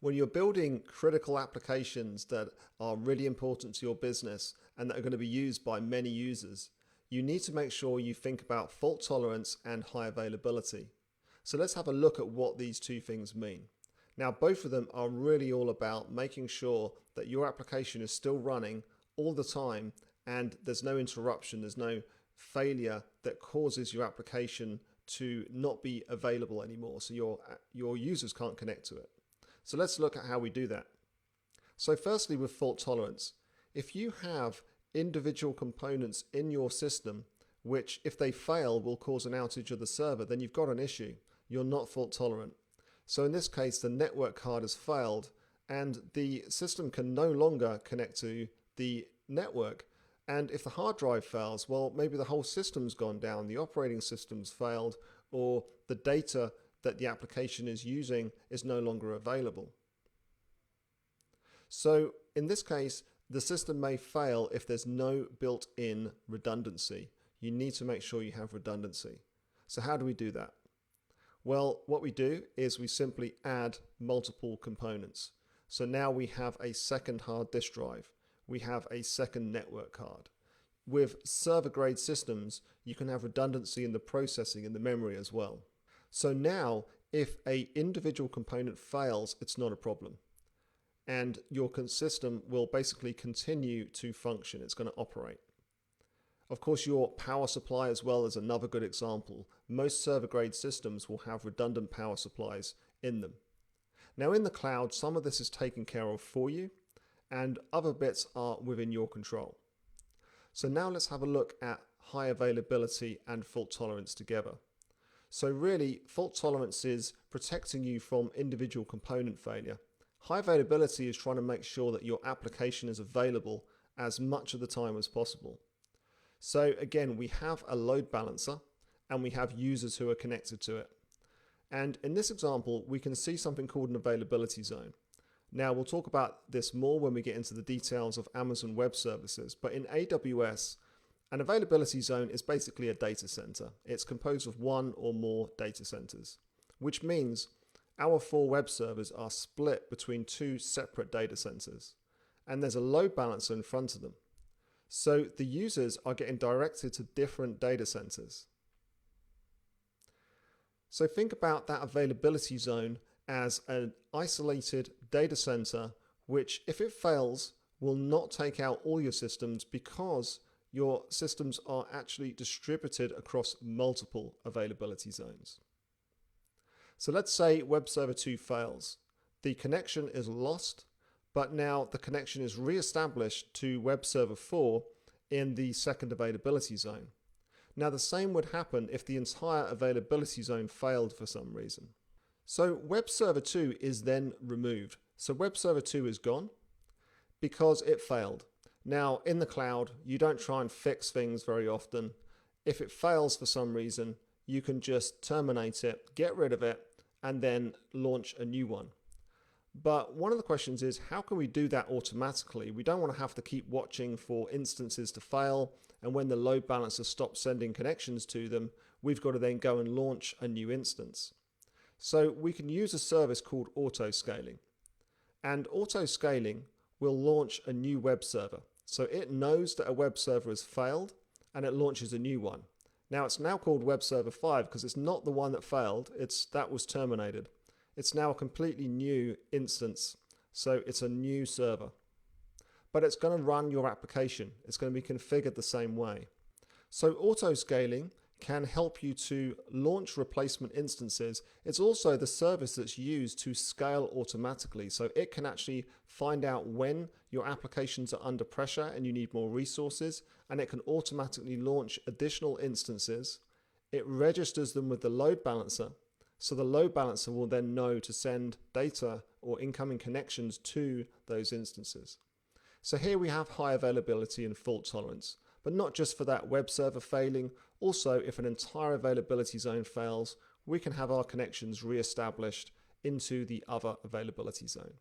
When you're building critical applications that are really important to your business and that are going to be used by many users, you need to make sure you think about fault tolerance and high availability. So let's have a look at what these two things mean. Now, both of them are really all about making sure that your application is still running all the time and there's no interruption, there's no failure that causes your application to not be available anymore, so your users can't connect to it. So let's look at how we do that. So firstly, with fault tolerance, if you have individual components in your system which, if they fail, will cause an outage of the server, then you've got an issue. You're not fault tolerant. So in this case, the network card has failed and the system can no longer connect to the network. And if the hard drive fails, well, maybe the whole system's gone down, the operating system's failed, or the data that the application is using is no longer available. So in this case, the system may fail if there's no built-in redundancy. You need to make sure you have redundancy. So how do we do that? Well, what we do is we simply add multiple components. So now we have a second hard disk drive. We have a second network card. With server-grade systems, you can have redundancy in the processing and the memory as well. So now, if an individual component fails, it's not a problem. And your system will basically continue to function. It's going to operate. Of course, your power supply as well is another good example. Most server-grade systems will have redundant power supplies in them. Now, in the cloud, some of this is taken care of for you, and other bits are within your control. So now let's have a look at high availability and fault tolerance together. So really, fault tolerance is protecting you from individual component failure. High availability is trying to make sure that your application is available as much of the time as possible. So again, we have a load balancer and we have users who are connected to it. And in this example, we can see something called an availability zone. Now, we'll talk about this more when we get into the details of Amazon Web Services, but in AWS, an availability zone is basically a data center. It's composed of one or more data centers, which means our 4 web servers are split between 2 separate data centers, and there's a load balancer in front of them. So the users are getting directed to different data centers. So think about that availability zone as an isolated data center, which if it fails will not take out all your systems because your systems are actually distributed across multiple availability zones. So let's say web server 2 fails. The connection is lost, but now the connection is re-established to web server 4 in the second availability zone. Now the same would happen if the entire availability zone failed for some reason. So web server 2 is then removed. So web server 2 is gone because it failed. Now in the cloud, you don't try and fix things very often. If it fails for some reason, you can just terminate it, get rid of it, and then launch a new one. But one of the questions is, how can we do that automatically? We don't want to have to keep watching for instances to fail, and when the load balancer stops sending connections to them, we've got to then go and launch a new instance. So we can use a service called auto-scaling. And auto-scaling will launch a new web server. So it knows that a web server has failed, and it launches a new one. Now it's now called web server 5 because it's not the one that failed, that was terminated. It's now a completely new instance, so it's a new server. But it's going to run your application. It's going to be configured the same way. So auto-scaling can help you to launch replacement instances. It's also the service that's used to scale automatically. So it can actually find out when your applications are under pressure and you need more resources, and it can automatically launch additional instances. It registers them with the load balancer. So the load balancer will then know to send data or incoming connections to those instances. So here we have high availability and fault tolerance, but not just for that web server failing. Also, if an entire availability zone fails, we can have our connections re-established into the other availability zone.